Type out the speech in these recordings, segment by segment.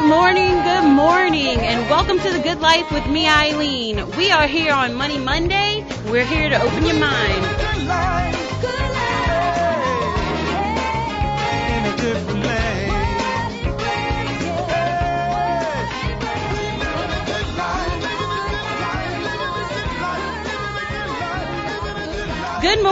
Good morning, and welcome to The Good Life with me, Eileen. We are here on Money Monday. We're here to open your mind. Good life, good life, in a different land. Good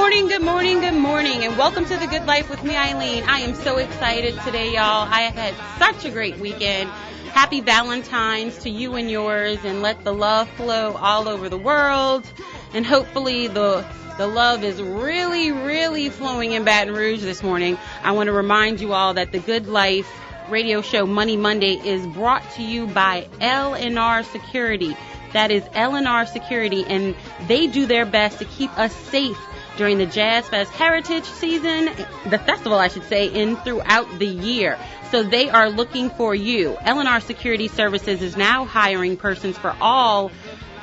morning, and welcome to The Good Life with me, Eileen. I am so excited today, y'all. I have had such a great weekend. Happy Valentine's to you and yours, and let the love flow all over the world. And hopefully the love is really flowing in Baton Rouge this morning. I want to remind you all that The Good Life radio show Money Monday is brought to you by L&R Security. That is L&R Security, and they do their best to keep us safe during the Jazz Fest Heritage season, the festival, I should say, and throughout the year. So they are looking for you. L&R Security Services is now hiring persons for all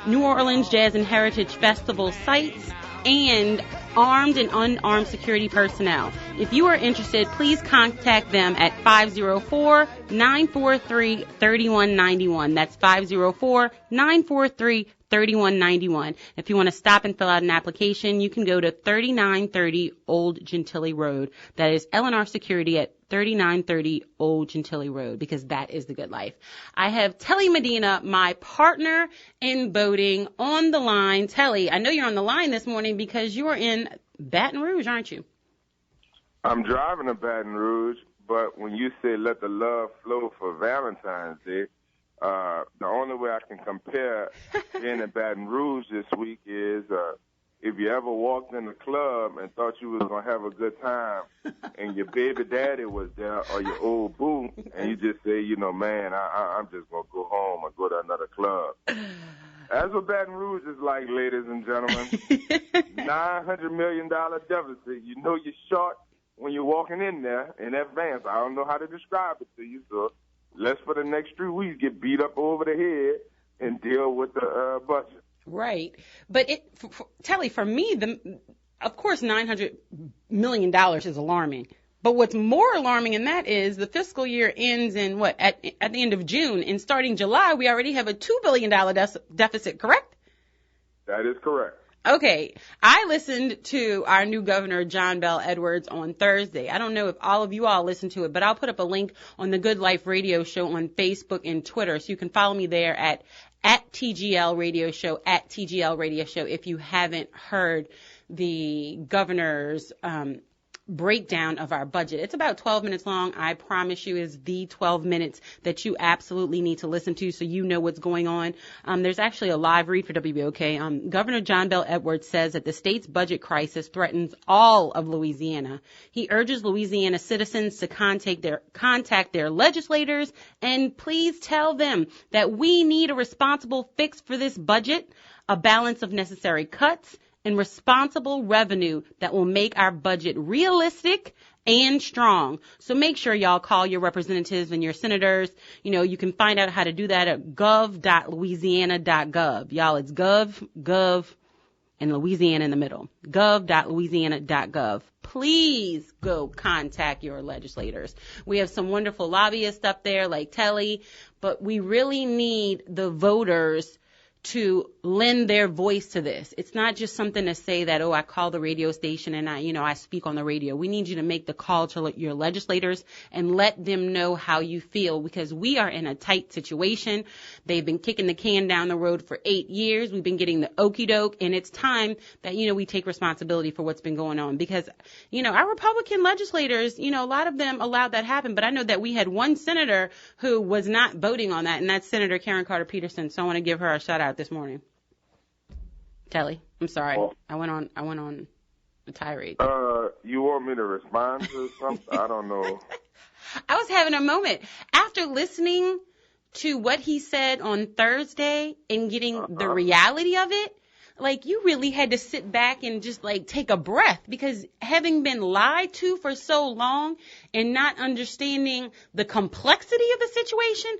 New Orleans Jazz and Heritage Festival sites and armed and unarmed security personnel. If you are interested, please contact them at 504-943-3191. That's 504-943-3191. If you want to stop and fill out an application, you can go to 3930 Old Gentilly Road. That is L&R Security at 3930 Old Gentilly Road, because that is the good life. I have Telly Medina, my partner in boating, on the line. Telly, I know you're on the line this morning because you are in Baton Rouge, aren't you? I'm driving to Baton Rouge, but when you say let the love flow for Valentine's Day, the only way I can compare being in Baton Rouge this week is if you ever walked in the club and thought you was going to have a good time and your baby daddy was there or your old boo, and you just say, man, I'm just going to go home or go to another club. That's what Baton Rouge is like, ladies and gentlemen. $900 million deficit. You know you're short when you're walking in there in advance. I don't know how to describe it to you, so let's for the next 3 weeks get beat up over the head and deal with the budget. Right. But Telly, for me, of course, $900 million is alarming. But what's more alarming in that is the fiscal year ends in at the end of June, and starting July, we already have a $2 billion deficit, correct? That is correct. Okay, I listened to our new governor, John Bel Edwards, on Thursday. I don't know if all of you all listened to it, but I'll put up a link on the Good Life Radio Show on Facebook and Twitter, so you can follow me there at TGL Radio Show, at TGL Radio Show, if you haven't heard the governor's breakdown of our budget. It's about 12 minutes long. I promise you is the 12 minutes that you absolutely need to listen to so you know what's going on. There's actually a live read for WBOK. Governor John Bel Edwards says that the state's budget crisis threatens all of Louisiana. He urges Louisiana citizens to contact their legislators and please tell them that we need a responsible fix for this budget, a balance of necessary cuts, and responsible revenue that will make our budget realistic and strong. So make sure y'all call your representatives and your senators. You can find out how to do that at gov.louisiana.gov. Y'all, it's gov, and Louisiana in the middle. gov.louisiana.gov. Please go contact your legislators. We have some wonderful lobbyists up there like Telly, but we really need the voters to lend their voice to this. It's not just something to say that, I call the radio station and I speak on the radio. We need you to make the call to your legislators and let them know how you feel, because we are in a tight situation. They've been kicking the can down the road for 8 years. We've been getting the okie doke, and it's time that, we take responsibility for what's been going on, because, our Republican legislators, a lot of them allowed that happen. But I know that we had one senator who was not voting on that, and that's Senator Karen Carter Peterson. So I want to give her a shout out this morning. Telly, I'm sorry. I went on a tirade. You want me to respond to something? I don't know. I was having a moment after listening to what he said on Thursday and getting the reality of it. Like, you really had to sit back and just take a breath, because having been lied to for so long and not understanding the complexity of the situation,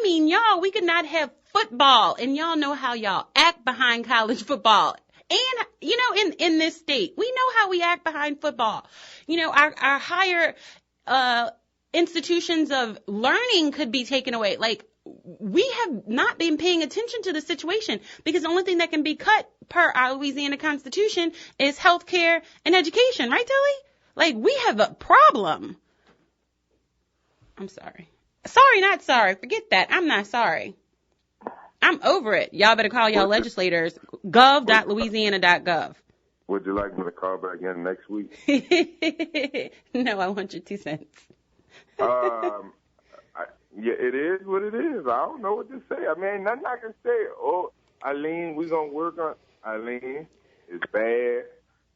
y'all, we could not have football, and y'all know how y'all act behind college football. And, in this state, we know how we act behind football. Our higher institutions of learning could be taken away. Like, we have not been paying attention to the situation because the only thing that can be cut per our Louisiana Constitution is health care and education. Right, Tilly? Like, we have a problem. I'm sorry. Sorry, not sorry. Forget that. I'm not sorry. I'm over it. Y'all better call y'all legislators. gov.louisiana.gov. Would you like me to call back in next week? No, I want your 2 cents. Yeah, it is what it is. I don't know what to say. I mean, nothing I can say. Oh, Eileen, we're going to work on Eileen. It's bad.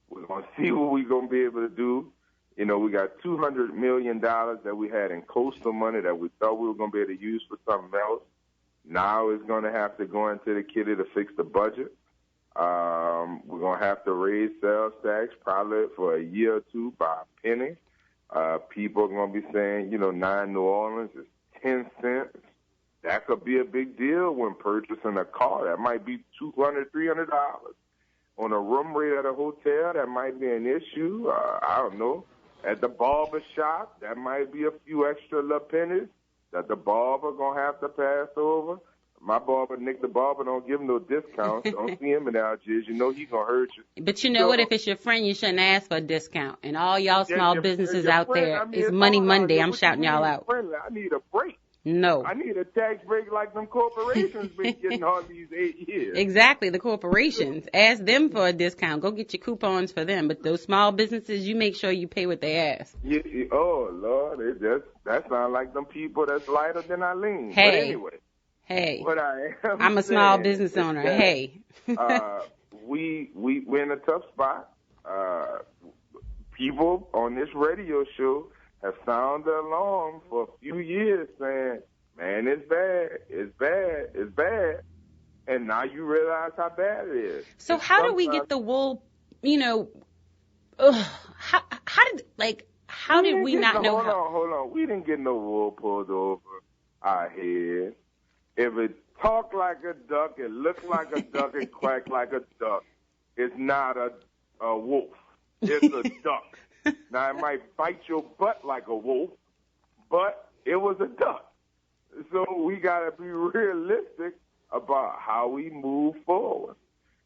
We're going to see what we're going to be able to do. You know, we got $200 million that we had in coastal money that we thought we were going to be able to use for something else. Now it's going to have to go into the kitty to fix the budget. We're going to have to raise sales tax probably for a year or two by a penny. People are going to be saying, you know, 9 New Orleans is 10 cents. That could be a big deal when purchasing a car. That might be $200, $300. On a room rate at a hotel, that might be an issue. I don't know. At the barber shop, that might be a few extra little pennies that the barber going to have to pass over. My barber, Nick the barber, don't give him no discounts. Don't see him in Algiers. You know he going to hurt you. But you know what? If it's your friend, you shouldn't ask for a discount. And all y'all small businesses out there, it's Money Monday. I'm shouting y'all out. Friendly. I need a break. No. I need a tax break like them corporations been getting all these 8 years. Exactly, the corporations. Ask them for a discount. Go get your coupons for them. But those small businesses, you make sure you pay what they ask. Yeah, oh, Lord, that sounds like them people that's lighter than Eileen. Hey. But anyway. Hey. What I'm a small business owner. Hey. We're in a tough spot. People on this radio show have sounded the alarm for a few years saying, man, it's bad, it's bad, it's bad. And now you realize how bad it is. So how do we get the wool, you know, how did we not know how? Hold on. We didn't get no wool pulled over our head. If it talked like a duck, it looked like a duck, it quacked like a duck, it's not a wolf. It's a duck. Now, it might bite your butt like a wolf, but it was a duck. So we got to be realistic about how we move forward.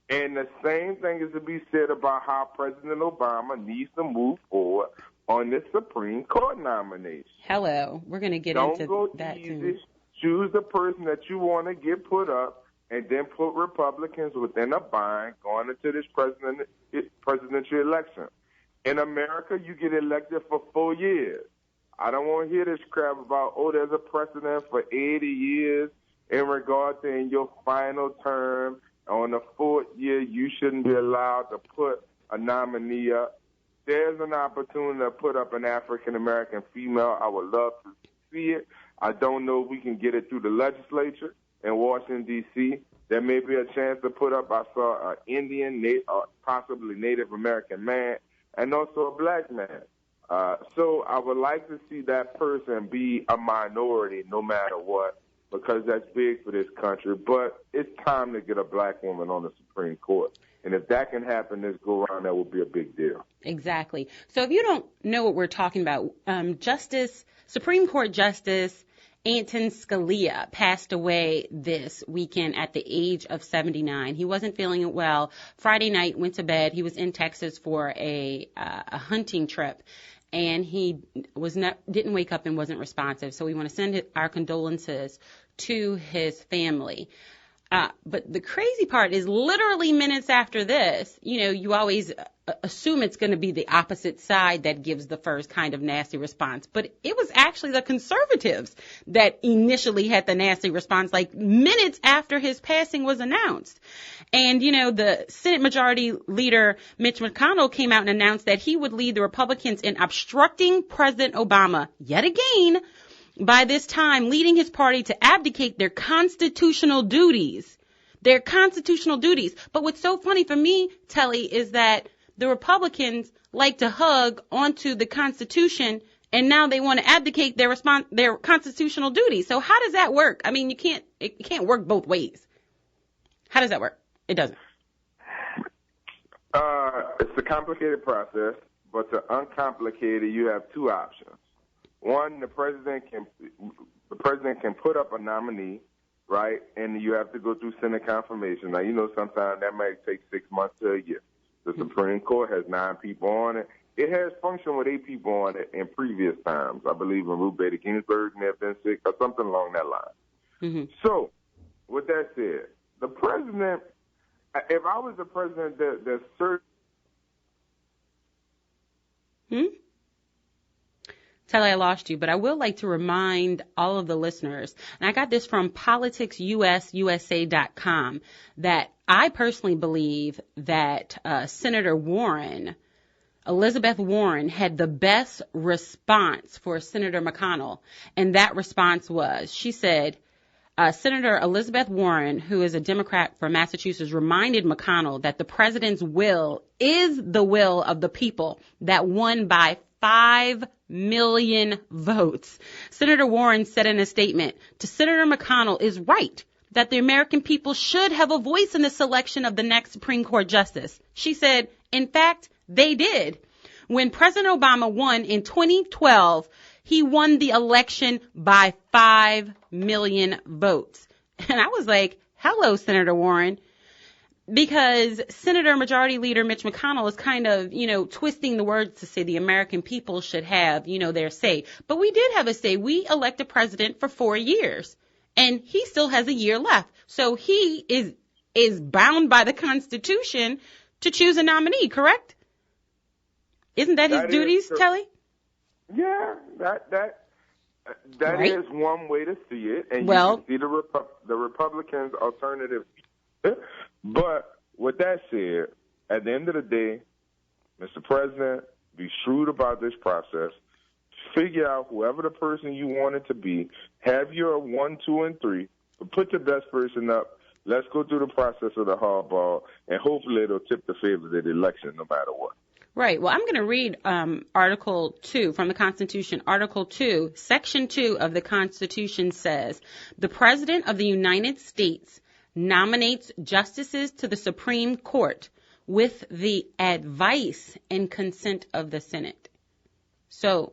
And the same thing is to be said about how President Obama needs to move forward on this Supreme Court nomination. Hello. We're going to get into that easy. too. Choose the person that you want to get put up, and then put Republicans within a bind going into this presidential election. In America, you get elected for 4 years. I don't want to hear this crap about, there's a precedent for 80 years in regard to in your final term. On the 4th year, you shouldn't be allowed to put a nominee up. There's an opportunity to put up an African-American female. I would love to see it. I don't know if we can get it through the legislature in Washington, D.C. There may be a chance to put up, I saw an Indian, possibly Native American man, and also a black man. So I would like to see that person be a minority no matter what, because that's big for this country. But it's time to get a black woman on the Supreme Court. And if that can happen this go around, that would be a big deal. Exactly. So if you don't know what we're talking about, Supreme Court Justice Anton Scalia passed away this weekend at the age of 79. He wasn't feeling well. Friday night, went to bed. He was in Texas for a hunting trip, and he didn't wake up and wasn't responsive. So we want to send our condolences to his family. But the crazy part is literally minutes after this, you know, you always assume it's going to be the opposite side that gives the first kind of nasty response. But it was actually the conservatives that initially had the nasty response, like minutes after his passing was announced. And, you know, the Senate Majority Leader Mitch McConnell came out and announced that he would lead the Republicans in obstructing President Obama yet again, by this time leading his party to abdicate their constitutional duties. But what's so funny for me, Telly, is that the Republicans like to hug onto the Constitution, and now they want to abdicate their constitutional duties. So how does that work? I mean, it can't work both ways. How does that work? It doesn't. It's a complicated process, but to uncomplicate it, you have two options. One, the president can put up a nominee, right? And you have to go through Senate confirmation. Now, you know, sometimes that might take 6 months to a year. The Supreme Court has 9 people on it. It has functioned with 8 people on it in previous times. I believe when Ruth Bader Ginsburg may have been 6 or something along that line. Mm-hmm. So, with that said, the president, if I was the president, there's certain... Telly, I lost you, but I will like to remind all of the listeners, and I got this from politicsususa.com, that I personally believe that Senator Warren, Elizabeth Warren, had the best response for Senator McConnell, and that response was, she said, Senator Elizabeth Warren, who is a Democrat from Massachusetts, reminded McConnell that the president's will is the will of the people that won by 5 million votes. Senator Warren said in a statement to Senator McConnell is right that the American people should have a voice in the selection of the next Supreme Court justice. She said, in fact, they did. When President Obama won in 2012, he won the election by 5 million votes. And I was like, hello, Senator Warren. Because Senator Majority Leader Mitch McConnell is kind of, twisting the words to say the American people should have, their say. But we did have a say. We elect a president for 4 years, and he still has a year left. So he is bound by the Constitution to choose a nominee, correct? Isn't that his duties, Telly? Yeah, that right? is one way to see it, and well, you can see the Republicans' alternative. But with that said, at the end of the day, Mr. President, be shrewd about this process. Figure out whoever the person you want it to be. Have your 1, 2, and 3. But put the best person up. Let's go through the process of the hardball, and hopefully it'll tip the favor of the election no matter what. Right. Well, I'm going to read Article 2 from the Constitution. Article 2, Section 2 of the Constitution says, the President of the United States nominates justices to the Supreme Court with the advice and consent of the Senate. So,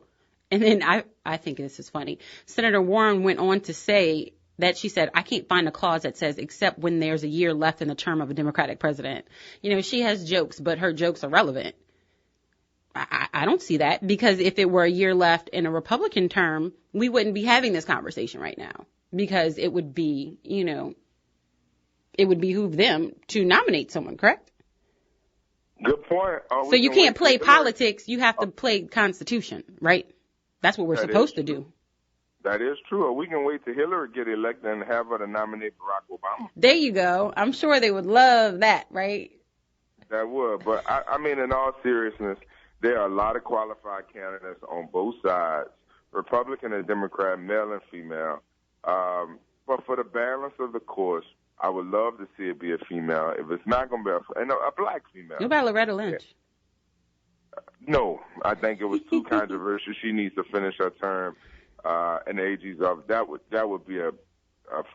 and then I think this is funny. Senator Warren went on to say that she said, I can't find a clause that says except when there's a year left in the term of a Democratic president. She has jokes, but her jokes are relevant. I don't see that, because if it were a year left in a Republican term, we wouldn't be having this conversation right now, because it would be, it would behoove them to nominate someone, correct? Good point. So you can't play politics. You have to play Constitution, right? That's what we're supposed to do. That is true. Or we can wait till Hillary get elected and have her to nominate Barack Obama. There you go. I'm sure they would love that, right? That would. But, I mean, in all seriousness, there are a lot of qualified candidates on both sides, Republican and Democrat, male and female. But for the balance of the course, I would love to see it be a female. If it's not going to be a black female. What about Loretta Lynch? No, I think it was too controversial. She needs to finish her term in the AG's office. That would be a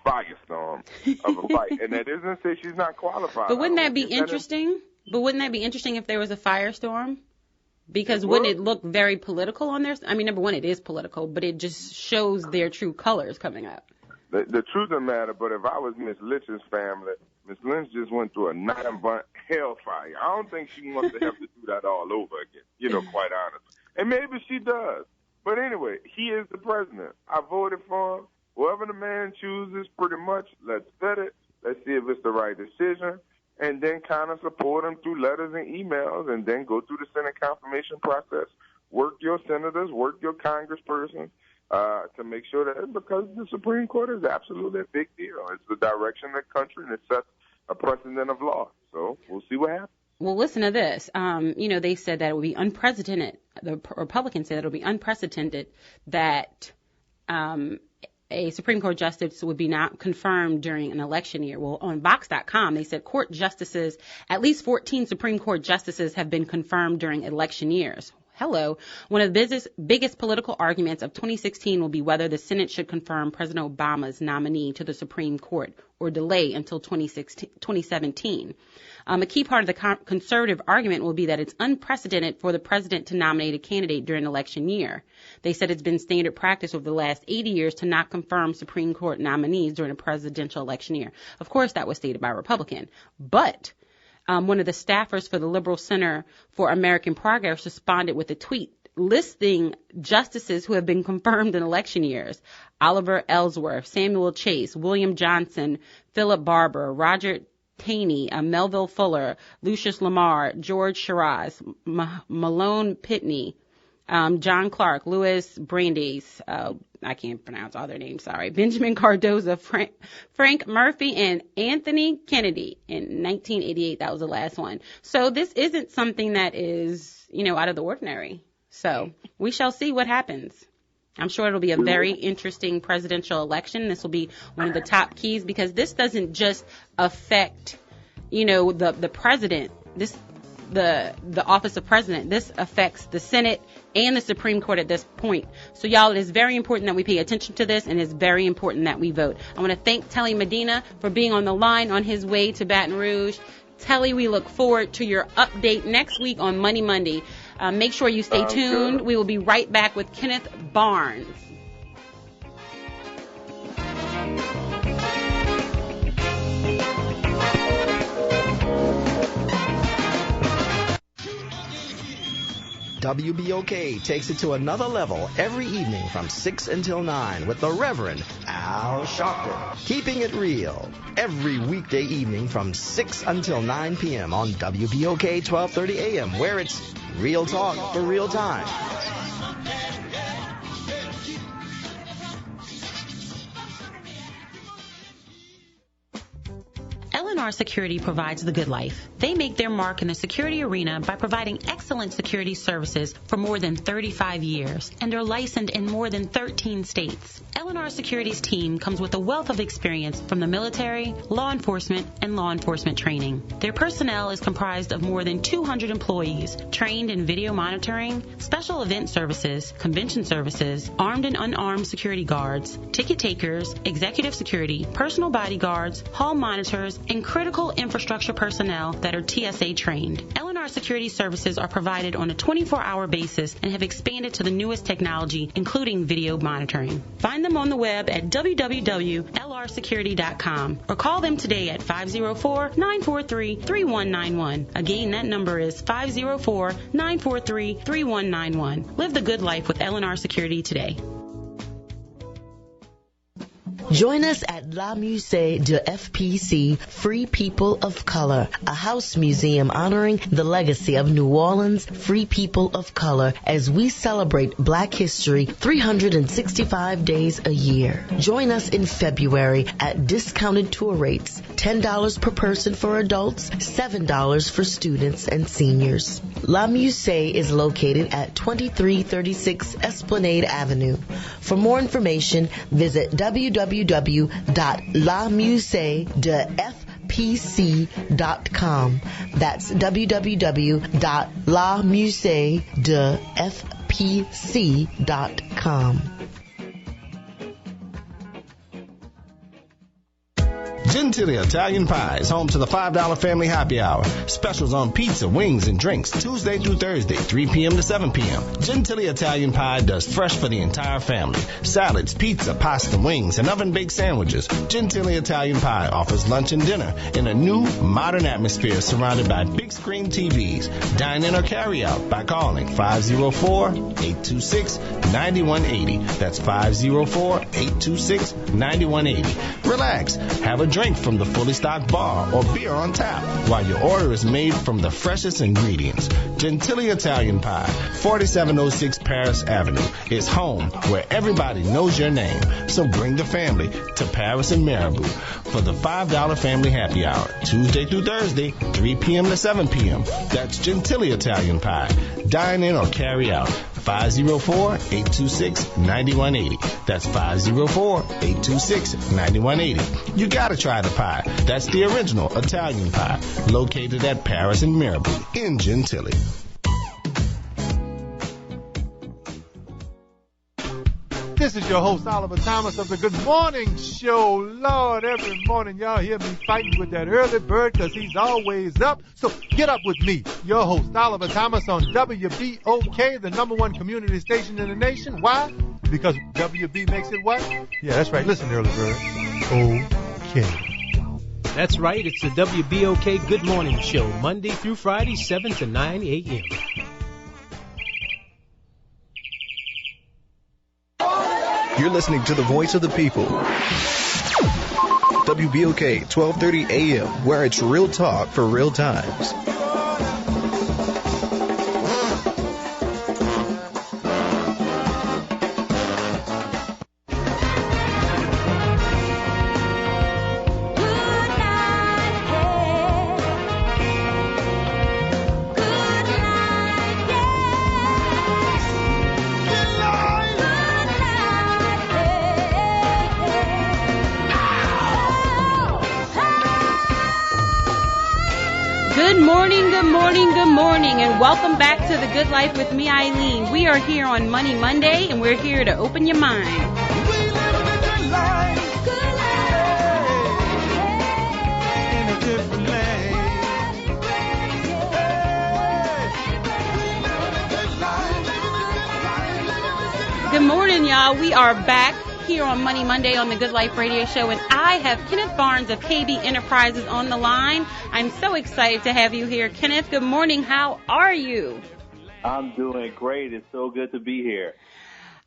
firestorm of a fight. And that isn't to say she's not qualified. But wouldn't that be interesting? But wouldn't that be interesting if there was a firestorm? Because wouldn't it look very political on there? I mean, number one, it is political, but it just shows their true colors coming out. The truth of the matter, but if I was Miss Lynch's family, Miss Lynch just went through a nine-month hellfire. I don't think she wants to have to do that all over again, quite honestly. And maybe she does. But anyway, he is the president. I voted for him. Whoever the man chooses, pretty much, let's vet it. Let's see if it's the right decision. And then kind of support him through letters and emails, and then go through the Senate confirmation process. Work your senators, work your congresspersons to make sure that, because the Supreme Court is absolutely a big deal. It's the direction of the country, and it sets a precedent of law. So we'll see what happens. Well, listen to this. They said that it would be unprecedented. The Republicans said it would be unprecedented that a Supreme Court justice would be not confirmed during an election year. Well, on Vox.com, they said court justices, at least 14 Supreme Court justices have been confirmed during election years. One of the biggest political arguments of 2016 will be whether the Senate should confirm President Obama's nominee to the Supreme Court or delay until 2017. A key part of the conservative argument will be that it's unprecedented for the president to nominate a candidate during an election year. They said it's been standard practice over the last 80 years to not confirm Supreme Court nominees during a presidential election year. Of course, that was stated by a Republican. But one of the staffers for the Liberal Center for American Progress responded with a tweet listing justices who have been confirmed in election years: Oliver Ellsworth, Samuel Chase, William Johnson, Philip Barber, Roger Taney, Melville Fuller, Lucius Lamar, George Shiraz, Malone Pitney, John Clark, Louis Brandeis, I can't pronounce all their names, sorry, Benjamin Cardozo, Frank Murphy, and Anthony Kennedy in 1988. That was the last one. So this isn't something that is, out of the ordinary. So we shall see what happens. I'm sure it'll be a very interesting presidential election. This will be one of the top keys because this doesn't just affect, the president, the office of president. This affects the Senate and the Supreme Court at this point. So, y'all, it is very important that we pay attention to this, and it's very important that we vote. I want to thank Telly Medina for being on the line on his way to Baton Rouge. Telly, we look forward to your update next week on Money Monday. Make sure you stay tuned. We will be right back with Kenneth Barnes. WBOK takes it to another level every evening from 6 until 9 with the Reverend Al Sharpton. Keeping it real every weekday evening from 6 until 9 p.m. on WBOK 1230 AM, where it's real talk for real time. L&R Security provides the good life. They make their mark in the security arena by providing excellent security services for more than 35 years and are licensed in more than 13 states. L&R Security's team comes with a wealth of experience from the military, law enforcement, and law enforcement training. Their personnel is comprised of more than 200 employees trained in video monitoring, special event services, convention services, armed and unarmed security guards, ticket takers, executive security, personal bodyguards, hall monitors, and critical infrastructure personnel that are TSA trained. L&R Security services are provided on a 24-hour basis and have expanded to the newest technology, including video monitoring. Find them on the web at www.lrsecurity.com or call them today at 504-943-3191. Again, that number is 504-943-3191. Live the good life with L&R Security today. Join us at La Musée de FPC, Free People of Color, a house museum honoring the legacy of New Orleans Free People of Color as we celebrate Black History 365 days a year. Join us in February at discounted tour rates, $10 per person for adults, $7 for students and seniors. La Musée is located at 2336 Esplanade Avenue. For more information, visit www.lamuseedefpc.com. That's www.lamuseedefpc.com. Gentile Italian Pie is home to the $5 Family Happy Hour. Specials on pizza, wings, and drinks Tuesday through Thursday, 3 p.m. to 7 p.m. Gentile Italian Pie does fresh for the entire family. Salads, pizza, pasta, wings, and oven-baked sandwiches. Gentile Italian Pie offers lunch and dinner in a new, modern atmosphere surrounded by big screen TVs. Dine in or carry out by calling 504-826-9180. That's 504-826-9180. Relax. Have a drink from the fully stocked bar or beer on tap while your order is made from the freshest ingredients. Gentile Italian Pie, 4706 Paris Avenue, is home where everybody knows your name. So bring the family to Paris and Marabout for the $5 Family Happy Hour, Tuesday through Thursday, 3 p.m. to 7 p.m. That's Gentile Italian Pie. Dine in or carry out. 504-826-9180. That's 504-826-9180. You gotta try the pie. That's the original Italian pie, located at Paris and Mirabeau in Gentilly. This is your host, Oliver Thomas of the Good Morning Show. Lord, every morning y'all hear me fighting with that early bird because he's always up. So get up with me, your host, Oliver Thomas on WBOK, the #1 community station in the nation. Why? Because WB makes it what? Yeah, that's right. Listen, early bird. Okay. That's right. It's the WBOK Good Morning Show, Monday through Friday, 7 to 9 a.m. You're listening to the voice of the people. WBOK 1230 AM, where it's real talk for real times. Good morning, and welcome back to The Good Life with me, Eileen. We are here on Money Monday, and we're here to open your mind. We live a good life. Good life. In a different land. Good morning, y'all. We are back here on Money Monday on the Good Life Radio Show, and I have Kenneth Barnes of KB Enterprises on the line. I'm so excited to have you here. Kenneth, good morning. How are you? I'm doing great. It's so good to be here.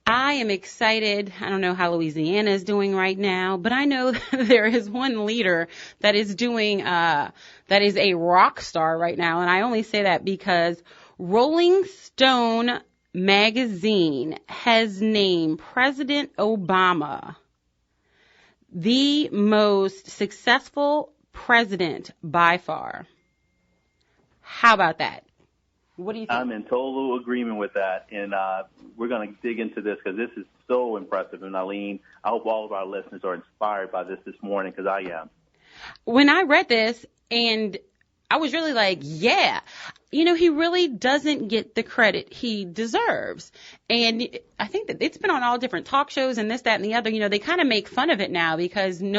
I am excited. I don't know how Louisiana is doing right now, but I know there is one leader that is doing, that is a rock star right now, and I only say that because Rolling Stone magazine has named President Obama the most successful president by far. How about that? What do you think? I'm in total agreement with that, and we're going to dig into this because this is so impressive. And Eileen, I hope all of our listeners are inspired by this morning, because I am. When I read this, and I was really like, yeah, you know, he really doesn't get the credit he deserves. And I think that it's been on all different talk shows and this, that, and the other. You know, they kind of make fun of it now because they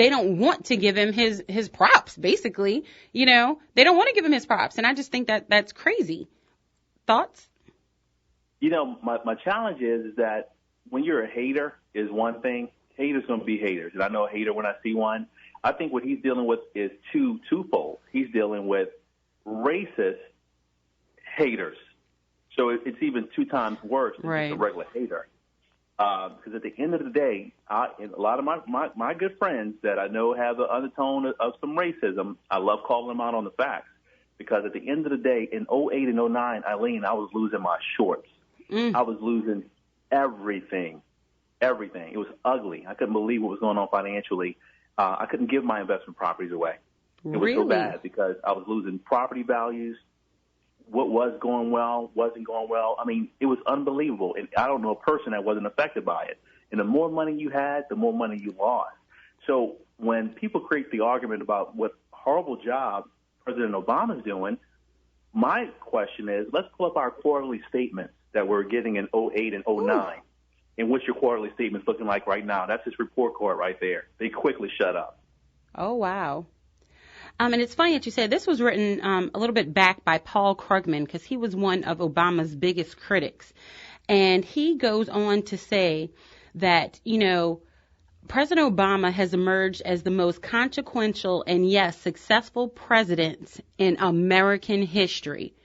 don't want to give him his props, basically. You know, they don't want to give him his props. And I just think that that's crazy. Thoughts? You know, my challenge is that when you're a hater is one thing. Haters going to be haters. And I know a hater when I see one. I think what he's dealing with is twofold. He's dealing with racist haters. So it's even 2 times worse than just a regular hater. Because at the end of the day, and a lot of my good friends that I know have an undertone of some racism, I love calling them out on the facts. Because at the end of the day, in 08 and 09, Eileen, I was losing my shorts. I was losing everything. Everything. It was ugly. I couldn't believe what was going on financially. I couldn't give my investment properties away. It was so bad because I was losing property values. What was going well wasn't going well. I mean, it was unbelievable. And I don't know a person that wasn't affected by it. And the more money you had, the more money you lost. So when people create the argument about what horrible job President Obama's doing, my question is, let's pull up our quarterly statements that we're getting in 08 and 09. Ooh. And what's your quarterly statements looking like right now? That's his report card right there. They quickly shut up. Oh, wow. And it's funny that you said this was written a little bit back by Paul Krugman, because he was one of Obama's biggest critics. And he goes on to say that, you know, President Obama has emerged as the most consequential and, yes, successful president in American history.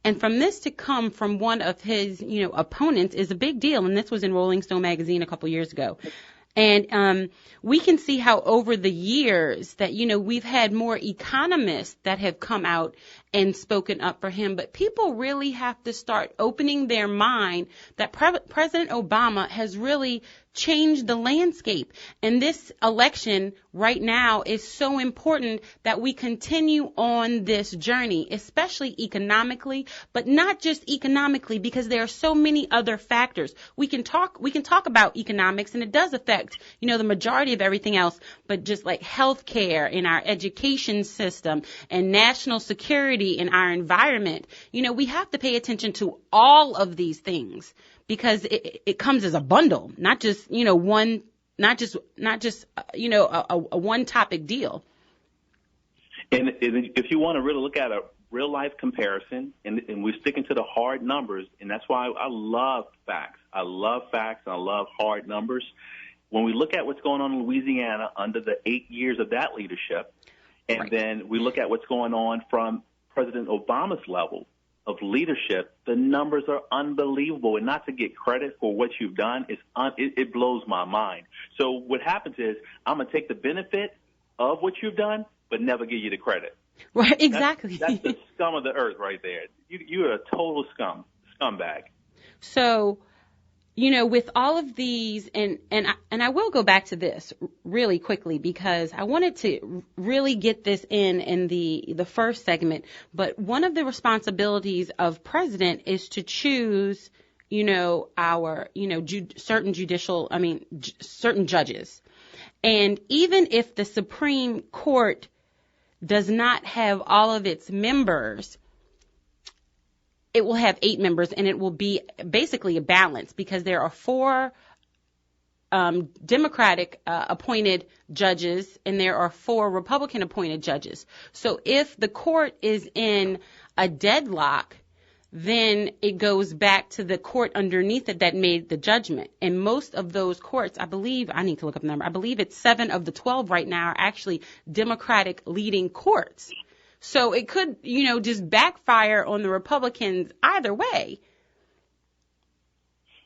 And from this to come from one of his, you know, opponents is a big deal. And this was in Rolling Stone magazine a couple years ago. And we can see how over the years that, you know, we've had more economists that have come out and spoken up for him. But people really have to start opening their mind that President Obama has really changed the landscape. And this election right now is so important that we continue on this journey, especially economically, but not just economically, because there are so many other factors. We can talk about economics, and it does affect, you know, the majority of everything else, but just like healthcare in our education system and national security security in our environment, we have to pay attention to all of these things because it comes as a bundle, not just, one, not just a one topic deal. And if you want to really look at a real life comparison, and we're sticking to the hard numbers, and that's why I love facts. I love facts and I love hard numbers. When we look at what's going on in Louisiana under the 8 years of that leadership, and then we look at what's going on from President Obama's level of leadership, the numbers are unbelievable. And not to get credit for what you've done, it blows my mind. So what happens is I'm going to take the benefit of what you've done, but never give you the credit. Right, exactly. That's the scum of the earth right there. You're a total scumbag. So, with all of these, and I will go back to this really quickly because I wanted to really get this in the first segment. But one of the responsibilities of president is to choose, certain judges. And even if the Supreme Court does not have all of its members, it will have 8 members, and it will be basically a balance because there are 4 Democratic appointed judges and there are 4 Republican appointed judges. So if the court is in a deadlock, then it goes back to the court underneath it that made the judgment. And most of those courts, I believe, I need to look up the number, I believe it's 7 of the 12 right now are actually Democratic leading courts. So it could, just backfire on the Republicans either way.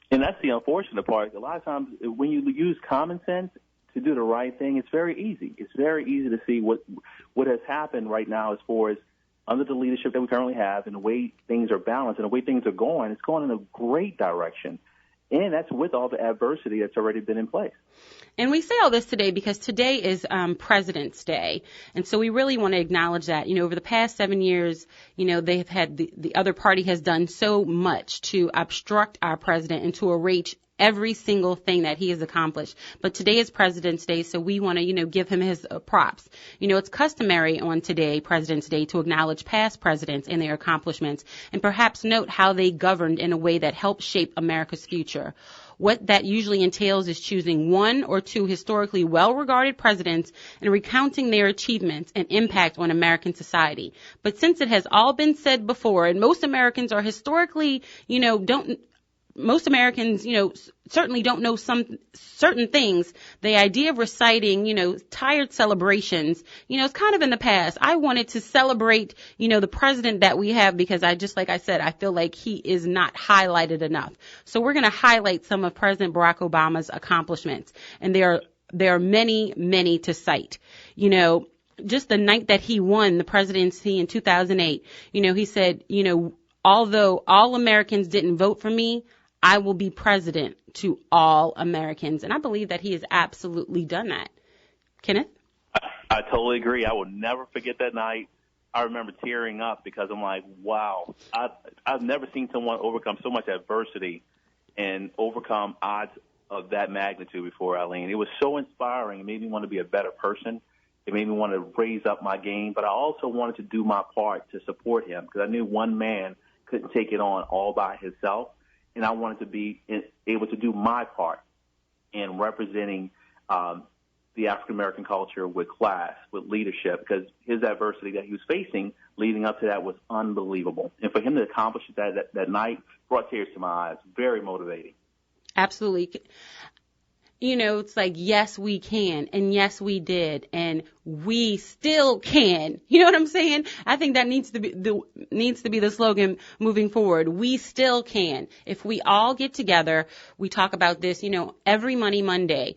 And that's the unfortunate part. A lot of times when you use common sense to do the right thing, it's very easy. It's very easy to see what has happened right now as far as under the leadership that we currently have and the way things are balanced and the way things are going. It's going in a great direction. And that's with all the adversity that's already been in place. And we say all this today because today is President's Day. And so we really want to acknowledge that, over the past 7 years, they've had the other party has done so much to obstruct our president and to erase every single thing that he has accomplished. But today is President's Day, so we want to, give him his props. It's customary on today, President's Day, to acknowledge past presidents and their accomplishments and perhaps note how they governed in a way that helped shape America's future. What that usually entails is choosing 1 or 2 historically well-regarded presidents and recounting their achievements and impact on American society. But since it has all been said before, and most Americans are historically, most Americans, certainly don't know some certain things. The idea of reciting, tired celebrations, it's kind of in the past. I wanted to celebrate, the president that we have because like I said, I feel like he is not highlighted enough. So we're going to highlight some of President Barack Obama's accomplishments. And there are many, many to cite. Just the night that he won the presidency in 2008, he said, although all Americans didn't vote for me, I will be president to all Americans. And I believe that he has absolutely done that. Kenneth? I totally agree. I will never forget that night. I remember tearing up because I'm like, wow, I've never seen someone overcome so much adversity and overcome odds of that magnitude before, Eileen. It was so inspiring. It made me want to be a better person. It made me want to raise up my game. But I also wanted to do my part to support him because I knew one man couldn't take it on all by himself. And I wanted to be able to do my part in representing the African-American culture with class, with leadership, because his adversity that he was facing leading up to that was unbelievable. And for him to accomplish that night brought tears to my eyes. Very motivating. Absolutely. It's like, yes, we can. And yes, we did. And we still can. You know what I'm saying? I think that needs to be the slogan moving forward. We still can. If we all get together, we talk about this, every Monday.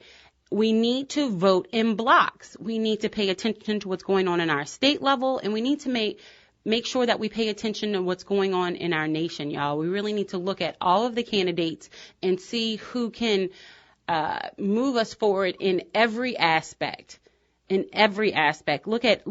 We need to vote in blocks. We need to pay attention to what's going on in our state level. And we need to make sure that we pay attention to what's going on in our nation, y'all. We really need to look at all of the candidates and see who can move us forward in every aspect. Look at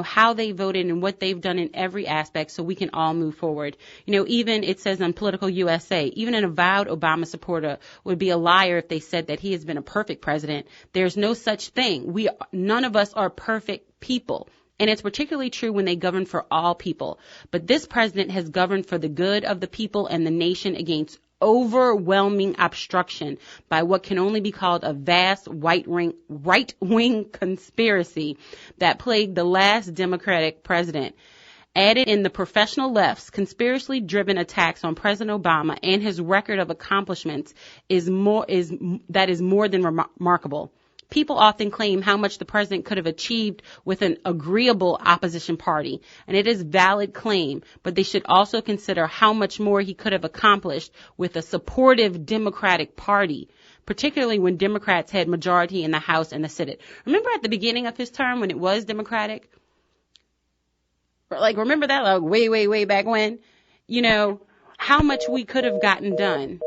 how they voted and what they've done in every aspect so we can all move forward. Even it says on Political USA, even an avowed Obama supporter would be a liar if they said that he has been a perfect president. There's no such thing. None of us are perfect people. And it's particularly true when they govern for all people. But this president has governed for the good of the people and the nation against overwhelming obstruction by what can only be called a vast right-wing conspiracy that plagued the last Democratic president. Added in the professional left's conspiracy-driven attacks on President Obama and his record of accomplishments is more than remarkable. People often claim how much the president could have achieved with an agreeable opposition party, and it is a valid claim, but they should also consider how much more he could have accomplished with a supportive Democratic Party, particularly when Democrats had majority in the House and the Senate. Remember at the beginning of his term when it was Democratic? Like, remember that? Like, way back when? You know, how much we could have gotten done,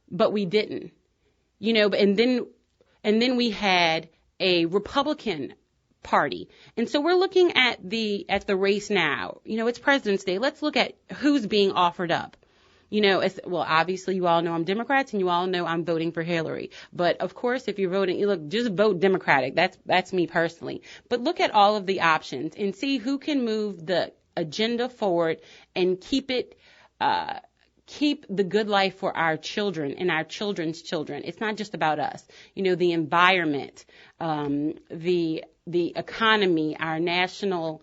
but we didn't. You know, and then we had a Republican Party. And so we're looking at the race now. You know, it's President's Day. Let's look at who's being offered up. You know, obviously you all know I'm Democrats and you all know I'm voting for Hillary. But of course, if you're voting, just vote Democratic. That's me personally. But look at all of the options and see who can move the agenda forward and keep the good life for our children and our children's children. It's not just about us. You know, the environment, the economy, our national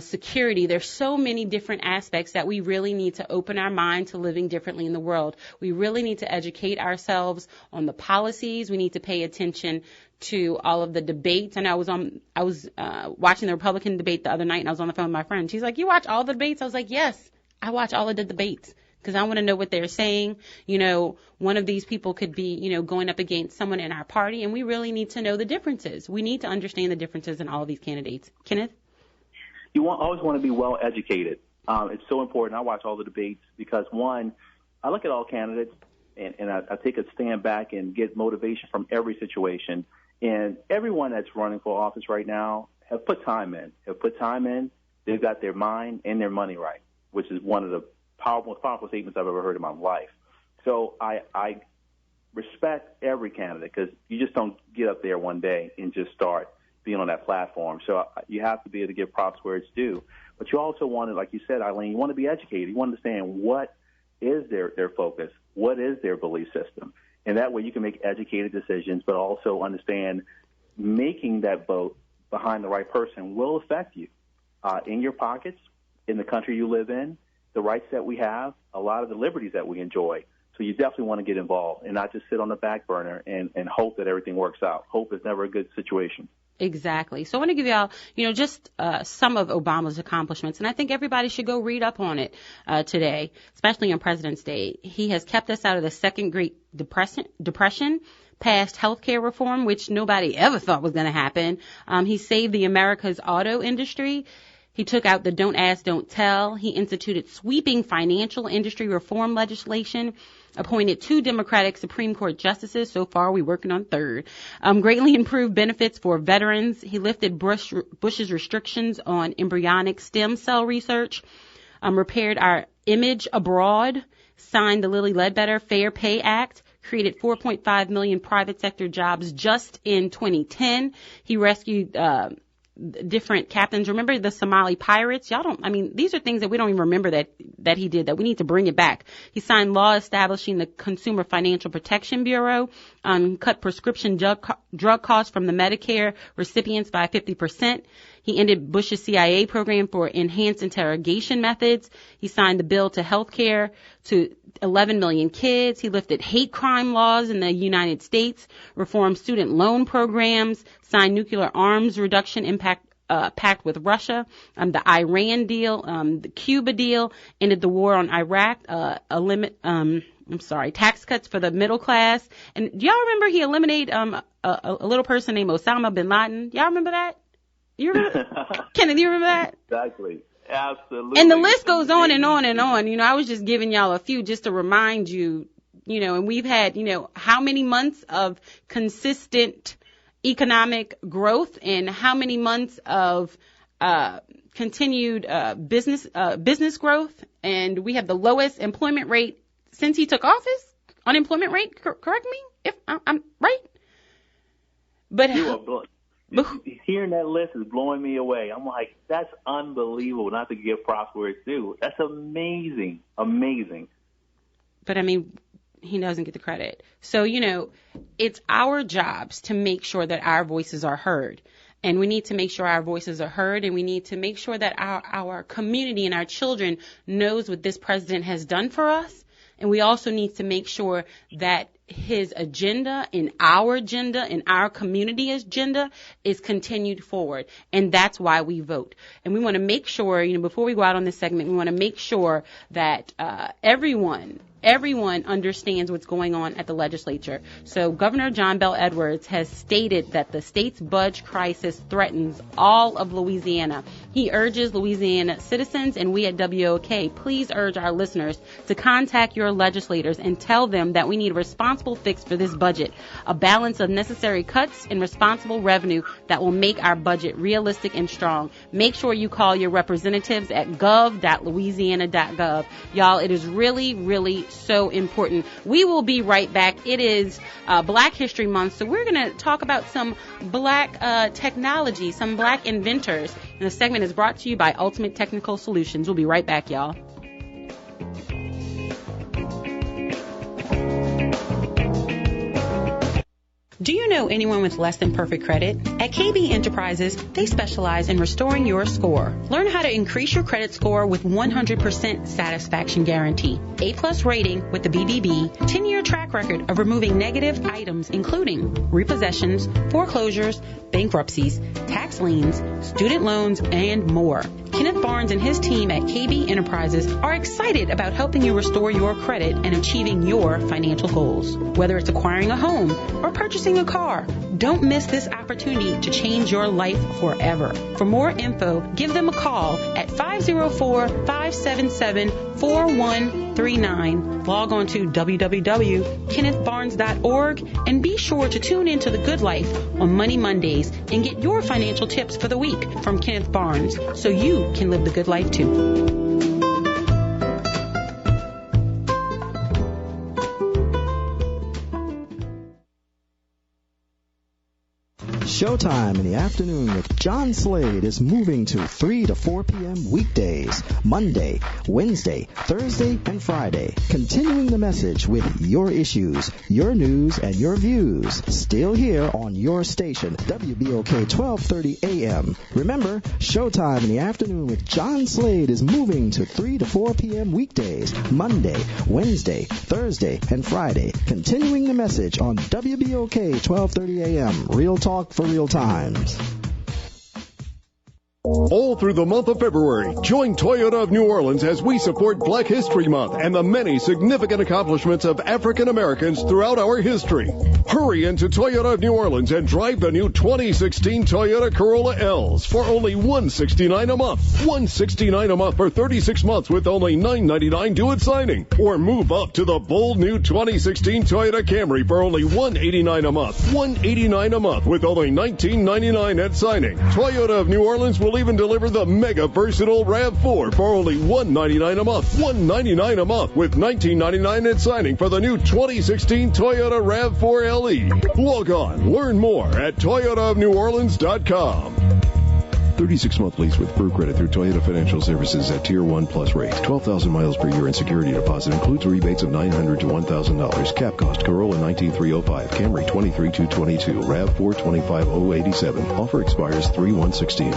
security. There's so many different aspects that we really need to open our mind to living differently in the world. We really need to educate ourselves on the policies. We need to pay attention to all of the debates. And I was watching the Republican debate the other night, and I was on the phone with my friend. She's like, "You watch all the debates?" I was like, "Yes, I watch all of the debates." Because I want to know what they're saying. You know, one of these people could be, you know, going up against someone in our party, and we really need to know the differences. We need to understand the differences in all of these candidates. Kenneth? You always want to be well educated. It's so important. I watch all the debates because, one, I look at all candidates, and I take a stand back and get motivation from every situation. And everyone that's running for office right now have put time in. They've got their mind and their money right, which is one of the most powerful statements I've ever heard in my life. So I respect every candidate because you just don't get up there one day and just start being on that platform. So you have to be able to give props where it's due. But you also want to, like you said, Eileen, you want to be educated. You want to understand what is their focus, what is their belief system. And that way you can make educated decisions, but also understand making that vote behind the right person will affect you in your pockets, in the country you live in, the rights that we have, a lot of the liberties that we enjoy. So you definitely want to get involved and not just sit on the back burner and hope that everything works out. Hope is never a good situation. Exactly. So I want to give y'all, you know, just some of Obama's accomplishments. And I think everybody should go read up on it today, especially on President's Day. He has kept us out of the second Great Depression, passed health care reform, which nobody ever thought was going to happen. He saved the America's auto industry. He took out the Don't Ask, Don't Tell. He instituted sweeping financial industry reform legislation, appointed 2 Democratic Supreme Court justices. So far, we're working on 3rd. Greatly improved benefits for veterans. He lifted Bush's restrictions on embryonic stem cell research, repaired our image abroad, signed the Lilly Ledbetter Fair Pay Act, created 4.5 million private sector jobs just in 2010. He rescued different captains. Remember the Somali pirates? These are things that we don't even remember that he did, that we need to bring it back. He signed law establishing the Consumer Financial Protection Bureau, cut prescription drug costs from the Medicare recipients by 50%. He ended Bush's CIA program for enhanced interrogation methods. He signed the bill to health care to 11 million kids. He lifted hate crime laws in the United States, reformed student loan programs, signed nuclear arms reduction pact with Russia, the Iran deal, the Cuba deal, ended the war on Iraq, tax cuts for the middle class. And do y'all remember he eliminated a little person named Osama bin Laden? Y'all remember that? You remember? Kenneth, you remember that? Exactly. Absolutely. And the list goes on and on and on. You know, I was just giving y'all a few just to remind you, you know, and we've had, you know, how many months of consistent economic growth and how many months of continued business growth. And we have the lowest employment rate since he took office. Unemployment rate, correct me if I'm right. But Hearing that list is blowing me away. I'm like, that's unbelievable. Not to give props where it's due. That's amazing, amazing. But I mean, he doesn't get the credit. So, it's our jobs to make sure that our voices are heard. And we need to make sure our voices are heard, and we need to make sure that our community and our children knows what this president has done for us. And we also need to make sure that his agenda and our community agenda is continued forward. And that's why we vote. And we want to make sure, before we go out on this segment, we want to make sure that everyone understands what's going on at the legislature. So Governor John Bel Edwards has stated that the state's budget crisis threatens all of Louisiana. He urges Louisiana citizens, and we at WOK, please urge our listeners to contact your legislators and tell them that we need a responsible fix for this budget, a balance of necessary cuts and responsible revenue that will make our budget realistic and strong. Make sure you call your representatives at gov.louisiana.gov. Y'all, it is really, really so important. We will be right back. It is Black History Month, so we're going to talk about some black technology, some black inventors. And the segment is brought to you by Ultimate Technical Solutions. We'll be right back, y'all. Do you know anyone with less than perfect credit? At KB Enterprises, they specialize in restoring your score. Learn how to increase your credit score with 100% satisfaction guarantee. A+ rating with the BBB, 10-year track record of removing negative items including repossessions, foreclosures, bankruptcies, tax liens, student loans, and more. Kenneth Barnes and his team at KB Enterprises are excited about helping you restore your credit and achieving your financial goals. Whether it's acquiring a home or purchasing a car, don't miss this opportunity to change your life forever. For more info, give them a call at 504-577-4139. Log on to www.kennethbarnes.org and be sure to tune into The Good Life on Money Mondays and get your financial tips for the week from Kenneth Barnes so you can live the good life too. Showtime in the afternoon with John Slade is moving to 3 to 4 p.m. weekdays, Monday, Wednesday, Thursday, and Friday. Continuing the message with your issues, your news, and your views. Still here on your station, WBOK 1230 AM. Remember, Showtime in the afternoon with John Slade is moving to 3 to 4 p.m. weekdays, Monday, Wednesday, Thursday, and Friday. Continuing the message on WBOK 1230 AM. Real talk for real times. All through the month of February, join Toyota of New Orleans as we support Black History Month and the many significant accomplishments of African Americans throughout our history. Hurry into Toyota of New Orleans and drive the new 2016 Toyota Corolla L's for only $169 a month. $169 a month for 36 months with only $999 due at signing. Or move up to the bold new 2016 Toyota Camry for only $189 a month. $189 a month with only $1999 at signing. Toyota of New Orleans will even deliver the mega versatile RAV4 for only $199 a month. $199 a month with $1999 at signing for the new 2016 Toyota RAV4 LE. Log on, learn more at toyotaofneworleans.com. 36-month lease with Pro Credit through Toyota Financial Services at Tier 1 Plus rate. 12,000 miles per year in security deposit. Includes rebates of $900 to $1,000. Cap cost Corolla 19305. Camry 23222. RAV4 25087. Offer expires 3/1/16.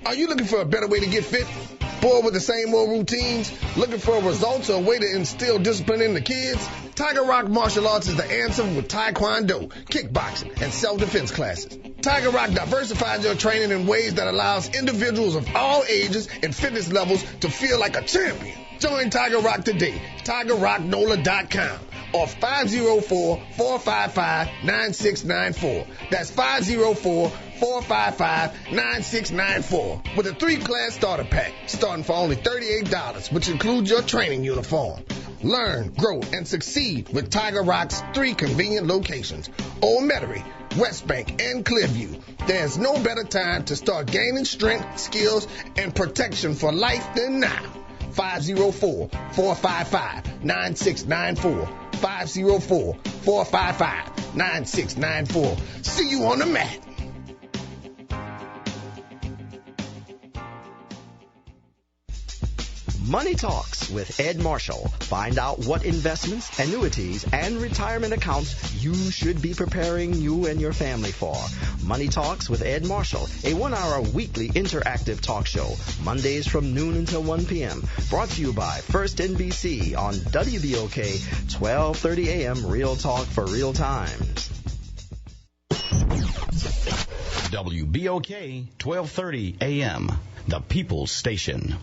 Are you looking for a better way to get fit? Bored with the same old routines? Looking for results or a way to instill discipline in the kids? Tiger Rock Martial Arts is the answer with Taekwondo, kickboxing, and self-defense classes. Tiger Rock diversifies your training in ways that allows individuals of all ages and fitness levels to feel like a champion. Join Tiger Rock today. TigerRockNola.com or 504-455-9694. That's 504-455-9694 with a 3-class starter pack starting for only $38, which includes your training uniform. Learn, grow, and succeed with Tiger Rock's 3 convenient locations: Old Metairie, West Bank, and Clearview. There's no better time to start gaining strength, skills, and protection for life than now. 504-455-9694. 504-455-9694. See you on the mat. Money Talks with Ed Marshall. Find out what investments, annuities, and retirement accounts you should be preparing you and your family for. Money Talks with Ed Marshall, a 1-hour weekly interactive talk show, Mondays from noon until 1 p.m. Brought to you by First NBC on WBOK, 1230 a.m. Real Talk for Real Times. WBOK, 1230 a.m., the People's Station.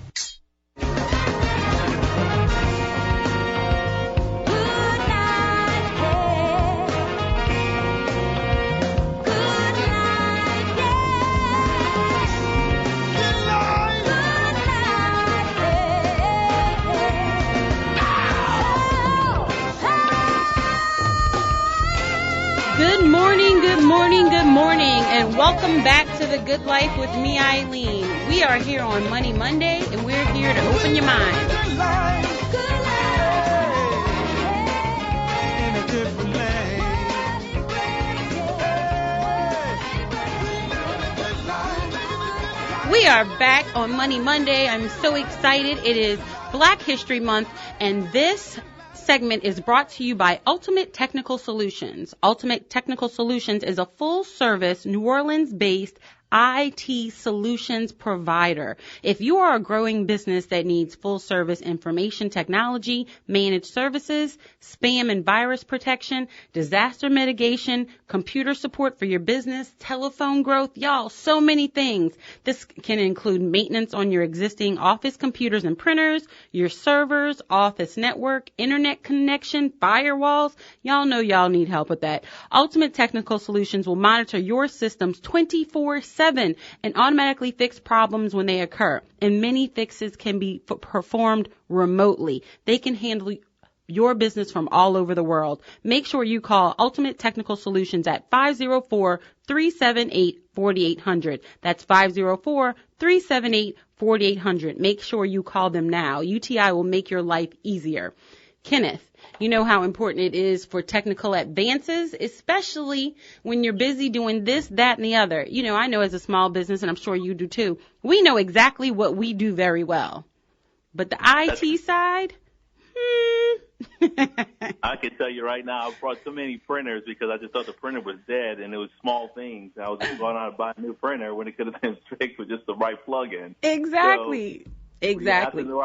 Good morning, good morning, good morning, and welcome back to The Good Life with me, Eileen. We are here on Money Monday, and we're here to open your mind. We are back on Money Monday. I'm so excited. It is Black History Month, and this segment is brought to you by Ultimate Technical Solutions. Ultimate Technical Solutions is a full-service, New Orleans-based IT solutions provider. If you are a growing business that needs full-service information technology, managed services, spam and virus protection, disaster mitigation, computer support for your business, telephone growth, y'all, so many things. This can include maintenance on your existing office computers and printers, your servers, office network, internet connection, firewalls. Y'all know y'all need help with that. Ultimate Technical Solutions will monitor your systems 24/7 and automatically fix problems when they occur. And many fixes can be performed remotely. They can handle your business from all over the world. Make sure you call Ultimate Technical Solutions at 504-378-4800. That's 504-378-4800. Make sure you call them now. UTI will make your life easier. Kenneth, you know how important it is for technical advances, especially when you're busy doing this, that, and the other. You know, I know as a small business, and I'm sure you do too, we know exactly what we do very well. But the IT side, I can tell you right now, I brought so many printers because I just thought the printer was dead, and it was small things. I was just going out and buying a new printer when it could have been fixed with just the right plug-in. Exactly. So, exactly. We have to know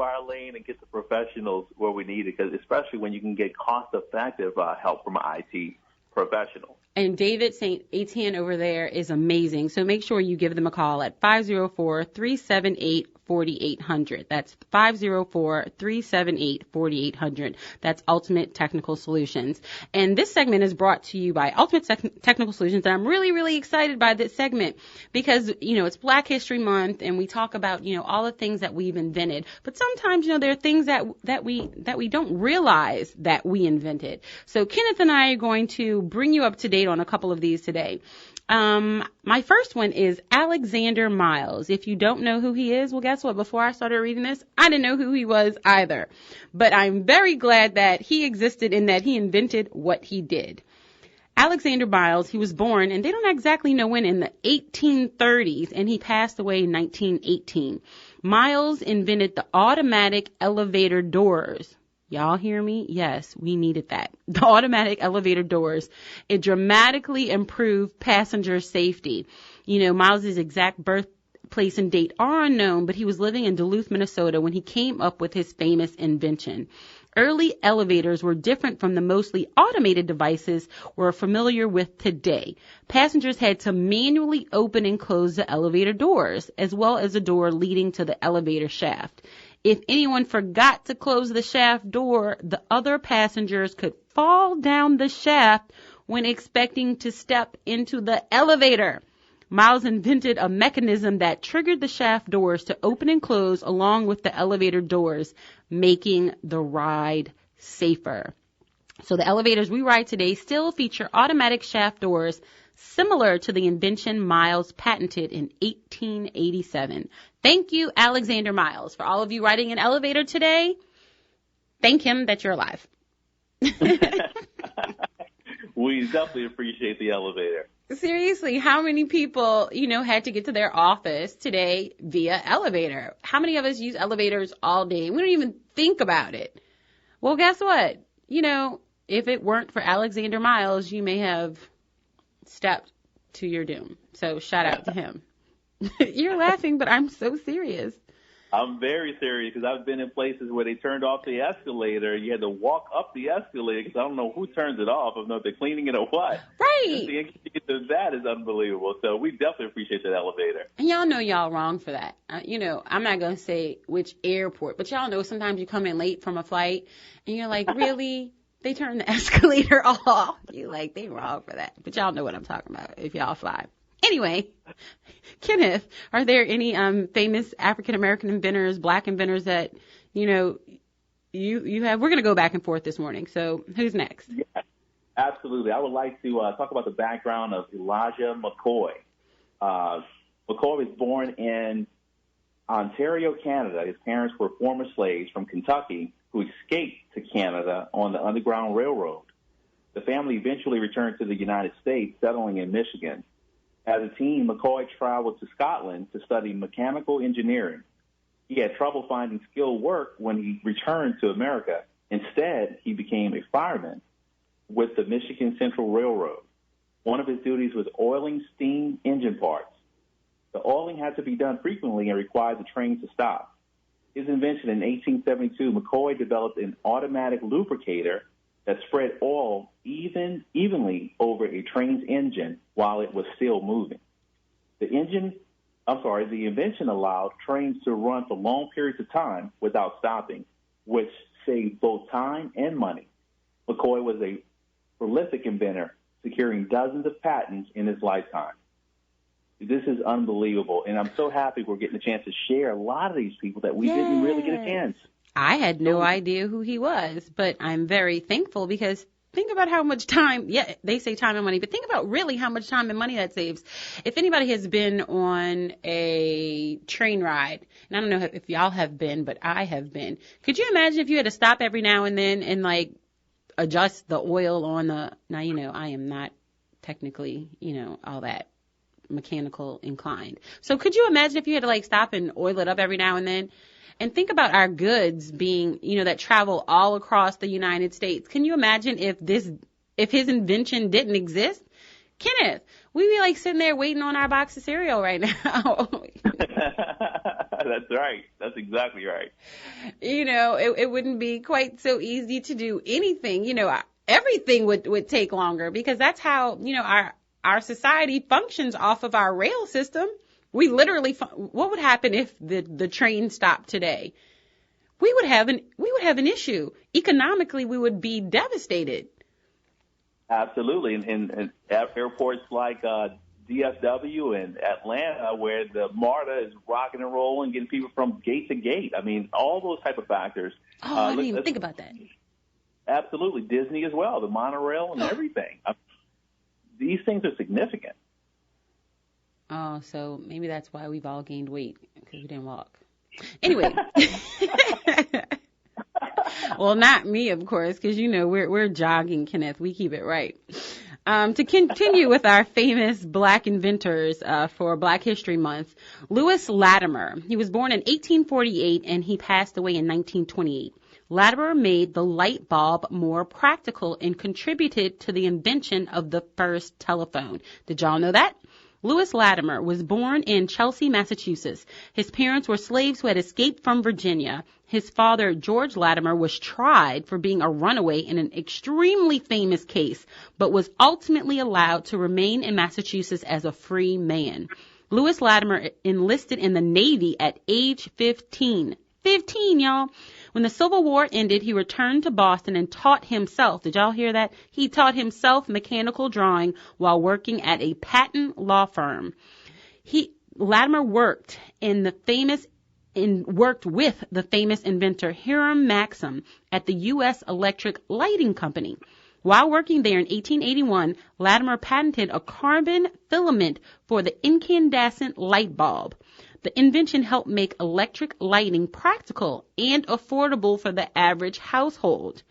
our lane, and get the professionals where we need it, because especially when you can get cost-effective help from an IT professional. And David St. Etienne over there is amazing. So make sure you give them a call at 504-378-4800. That's 504-378-4800. That's Ultimate Technical Solutions. And this segment is brought to you by Ultimate Technical Solutions. And I'm really, really excited by this segment because, you know, it's Black History Month and we talk about, you know, all the things that we've invented. But sometimes, you know, there are things that we don't realize that we invented. So Kenneth and I are going to bring you up to date on a couple of these today. My first one is Alexander Miles. If you don't know who he is, well, guess what? Before I started reading this, I didn't know who he was either. But I'm very glad that he existed and that he invented what he did. Alexander Miles, he was born, and they don't exactly know when, in the 1830s, and he passed away in 1918. Miles invented the automatic elevator doors. Y'all hear me? Yes, we needed that. The automatic elevator doors. It dramatically improved passenger safety. You know, Miles's exact birthplace and date are unknown, but he was living in Duluth, Minnesota when he came up with his famous invention. Early elevators were different from the mostly automated devices we're familiar with today. Passengers had to manually open and close the elevator doors, as well as the door leading to the elevator shaft. If anyone forgot to close the shaft door, the other passengers could fall down the shaft when expecting to step into the elevator. Miles invented a mechanism that triggered the shaft doors to open and close along with the elevator doors, making the ride safer. So the elevators we ride today still feature automatic shaft doors similar to the invention Miles patented in 1887. Thank you, Alexander Miles. For all of you riding an elevator today, thank him that you're alive. We definitely appreciate the elevator. Seriously, how many people, had to get to their office today via elevator? How many of us use elevators all day? We don't even think about it. Well, guess what? If it weren't for Alexander Miles, you may have stepped to your doom. So shout out to him. You're laughing, but I'm so serious. I'm very serious because I've been in places where they turned off the escalator. You had to walk up the escalator because I don't know who turns it off. I don't know if they're cleaning it or what. Right. The inconvenience of that is unbelievable. So we definitely appreciate that elevator. And y'all know y'all wrong for that. I'm not going to say which airport, but y'all know sometimes you come in late from a flight and you're like, really? They turned the escalator off. You're like, they wrong for that. But y'all know what I'm talking about if y'all fly. Anyway, Kenneth, are there any famous African-American inventors, black inventors that, you have? We're going to go back and forth this morning. So who's next? Yeah, absolutely. I would like to talk about the background of Elijah McCoy. McCoy was born in Ontario, Canada. His parents were former slaves from Kentucky who escaped to Canada on the Underground Railroad. The family eventually returned to the United States, settling in Michigan. As a teen, McCoy traveled to Scotland to study mechanical engineering. He had trouble finding skilled work when he returned to America. Instead, he became a fireman with the Michigan Central Railroad. One of his duties was oiling steam engine parts. The oiling had to be done frequently and required the train to stop. His invention in 1872, McCoy developed an automatic lubricator that spread oil evenly over a train's engine while it was still moving. The invention allowed trains to run for long periods of time without stopping, which saved both time and money. McCoy was a prolific inventor, securing dozens of patents in his lifetime. This is unbelievable, and I'm so happy we're getting a chance to share a lot of these people that we didn't really get a chance. I had no idea who he was, but I'm very thankful because think about how much time, they say time and money, but think about really how much time and money that saves. If anybody has been on a train ride, and I don't know if y'all have been, but I have been, could you imagine if you had to stop every now and then and adjust the oil on now, I am not technically, all that mechanical inclined. So could you imagine if you had to stop and oil it up every now and then? And think about our goods being, that travel all across the United States. Can you imagine if his invention didn't exist? Kenneth, we'd be sitting there waiting on our box of cereal right now. That's right. That's exactly right. It wouldn't be quite so easy to do anything. Everything would take longer because that's how, our society functions off of our rail system. We literally, what would happen if the train stopped today? We would have an issue. Economically, we would be devastated. Absolutely. And airports like DFW and Atlanta, where the MARTA is rocking and rolling, getting people from gate to gate. I mean, all those type of factors. Oh, I didn't even think about that. Absolutely. Disney as well, the monorail and everything. These things are significant. Oh, so maybe that's why we've all gained weight, because we didn't walk. Anyway. Well, not me, of course, because, we're jogging, Kenneth. We keep it right. To continue with our famous black inventors for Black History Month, Lewis Latimer. He was born in 1848, and he passed away in 1928. Latimer made the light bulb more practical and contributed to the invention of the first telephone. Did y'all know that? Lewis Latimer was born in Chelsea, Massachusetts. His parents were slaves who had escaped from Virginia. His father, George Latimer, was tried for being a runaway in an extremely famous case, but was ultimately allowed to remain in Massachusetts as a free man. Lewis Latimer enlisted in the Navy at age 15. 15, y'all. When the Civil War ended, he returned to Boston and taught himself. Did y'all hear that? He taught himself mechanical drawing while working at a patent law firm. Latimer worked with the famous inventor Hiram Maxim at the U.S. Electric Lighting Company. While working there in 1881, Latimer patented a carbon filament for the incandescent light bulb. The invention helped make electric lighting practical and affordable for the average household.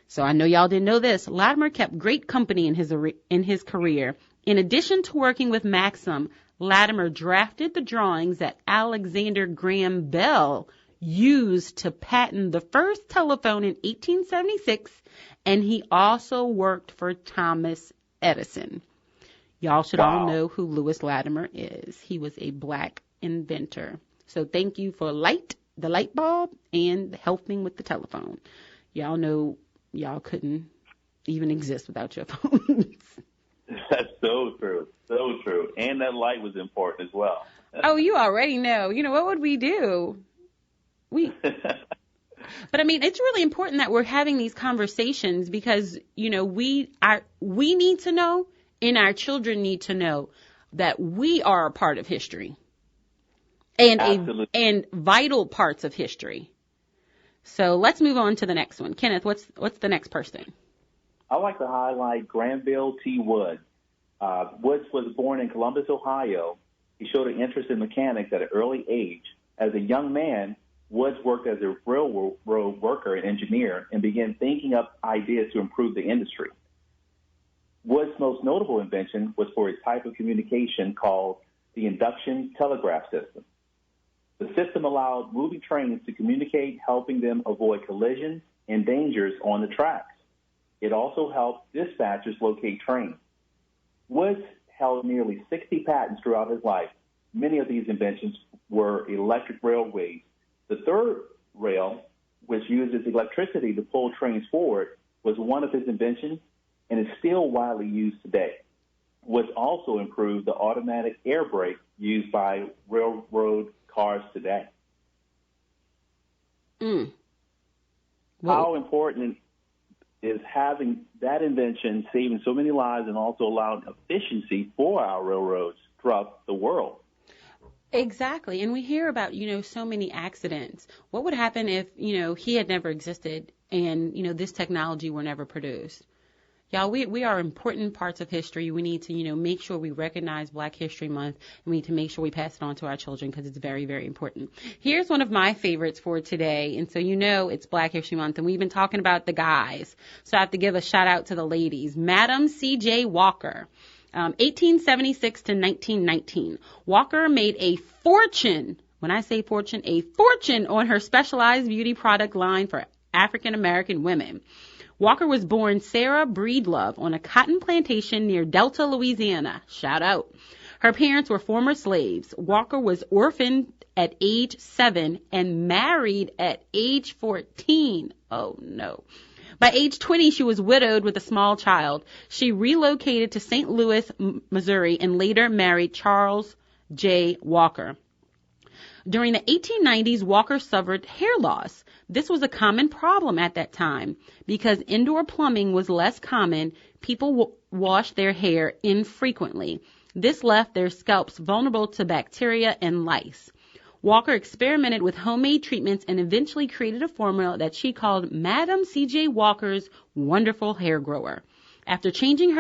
So I know y'all didn't know this. Latimer kept great company in his career. In addition to working with Maxim, Latimer drafted the drawings that Alexander Graham Bell used to patent the first telephone in 1876, and he also worked for Thomas Edison. Y'all should all know who Lewis Latimer is. He was a black inventor. So thank you for the light bulb, and helping with the telephone. Y'all know y'all couldn't even exist without your phones. That's so true. So true. And that light was important as well. Oh, you already know. You know, what would we do? But I mean, it's really important that we're having these conversations because, you know, we need to know, and our children need to know that we are a part of history and vital parts of history. So let's move on to the next one. Kenneth, what's the next person? I like to highlight Granville T. Woods. Woods was born in Columbus, Ohio. He showed an interest in mechanics at an early age. As a young man, Woods worked as a railroad worker and engineer and began thinking up ideas to improve the industry. Woods' most notable invention was for a type of communication called the induction telegraph system. The system allowed moving trains to communicate, helping them avoid collisions and dangers on the tracks. It also helped dispatchers locate trains. Woods held nearly 60 patents throughout his life. Many of these inventions were electric railways. The third rail, which uses electricity to pull trains forward, was one of his inventions and is still widely used today. Woods also improved the automatic air brake used by railroad cars today. How important is having that invention saving so many lives and also allowing efficiency for our railroads throughout the world? Exactly. And we hear about, you know, so many accidents. What would happen if, you know, he had never existed and, you know, this technology were never produced? Y'all, we are important parts of history. We need to, you know, make sure we recognize Black History Month, and we need to make sure we pass it on to our children because it's very, very important. Here's one of my favorites for today. And so, you know, it's Black History Month, and we've been talking about the guys. So I have to give a shout out to the ladies. Madam C.J. Walker. 1876 to 1919. Walker made a fortune, when I say fortune, a fortune on her specialized beauty product line for African American women. Walker was born Sarah Breedlove on a cotton plantation near Delta, Louisiana. Shout out. Her parents were former slaves. Walker was orphaned at age 7 and married at age 14. Oh, no. By age 20, she was widowed with a small child. She relocated to St. Louis, Missouri, and later married Charles J. Walker. During the 1890s, Walker suffered hair loss. This was a common problem at that time. Because indoor plumbing was less common, people washed their hair infrequently. This left their scalps vulnerable to bacteria and lice. Walker experimented with homemade treatments and eventually created a formula that she called Madam C.J. Walker's Wonderful Hair Grower. After changing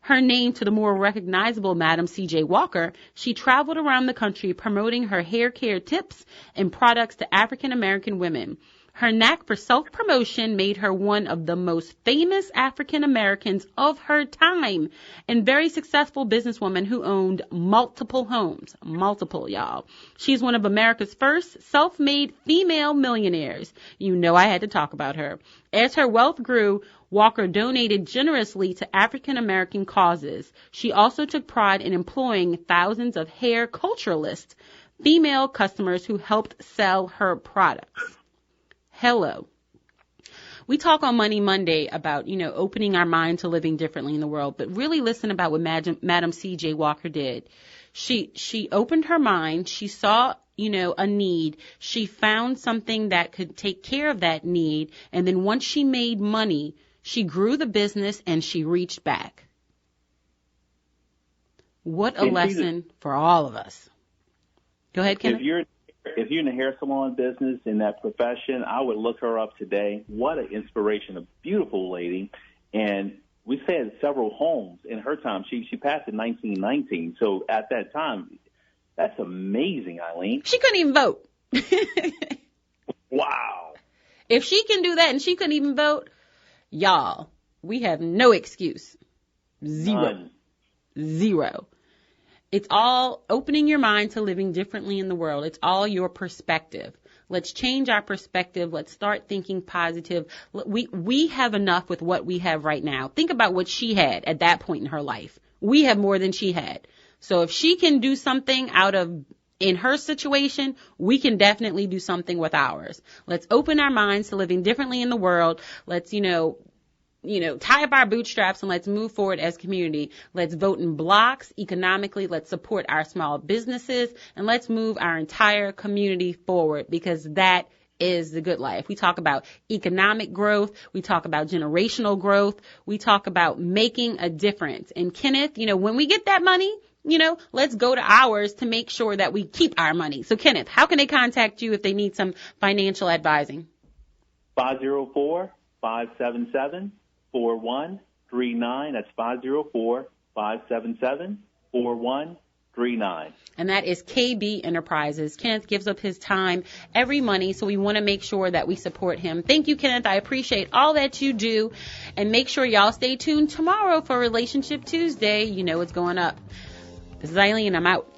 her name to the more recognizable Madam C.J. Walker, she traveled around the country promoting her hair care tips and products to African American women. Her knack for self-promotion made her one of the most famous African Americans of her time and very successful businesswoman who owned multiple homes. Multiple, y'all. She's one of America's first self-made female millionaires. You know I had to talk about her. As her wealth grew, Walker donated generously to African American causes. She also took pride in employing thousands of hair culturalists, female customers who helped sell her products. Hello. We talk on Money Monday about, you know, opening our mind to living differently in the world, but really listen about what Madam C.J. Walker did. She opened her mind. She saw, you know, a need. She found something that could take care of that need. And then once she made money, she grew the business and she reached back. What a lesson for all of us. Go ahead, Kenneth. If you're in the hair salon business, in that profession, I would look her up today. What an inspiration, a beautiful lady. And we had several homes in her time. She passed in 1919. So at that time, that's amazing, Eileen. She couldn't even vote. Wow. If she can do that and she couldn't even vote, y'all, we have no excuse. Zero. None. zero. It's all opening your mind to living differently in the world. It's all your perspective. Let's change our perspective. Let's start thinking positive. We have enough with what we have right now. Think about what she had at that point in her life. We have more than she had. So if she can do something in her situation, we can definitely do something with ours. Let's open our minds to living differently in the world. Let's, tie up our bootstraps and let's move forward as a community. Let's vote in blocks economically. Let's support our small businesses and let's move our entire community forward, because that is the good life. We talk about economic growth. We talk about generational growth. We talk about making a difference. And Kenneth, when we get that money, let's go to ours to make sure that we keep our money. So Kenneth, how can they contact you if they need some financial advising? 504-577-4139. That's 504-577-4139. And that is KB Enterprises. Kenneth gives up his time every Monday, so we want to make sure that we support him. Thank you, Kenneth. I appreciate all that you do. And make sure y'all stay tuned tomorrow for Relationship Tuesday. You know it's going up. This is Eileen. I'm out.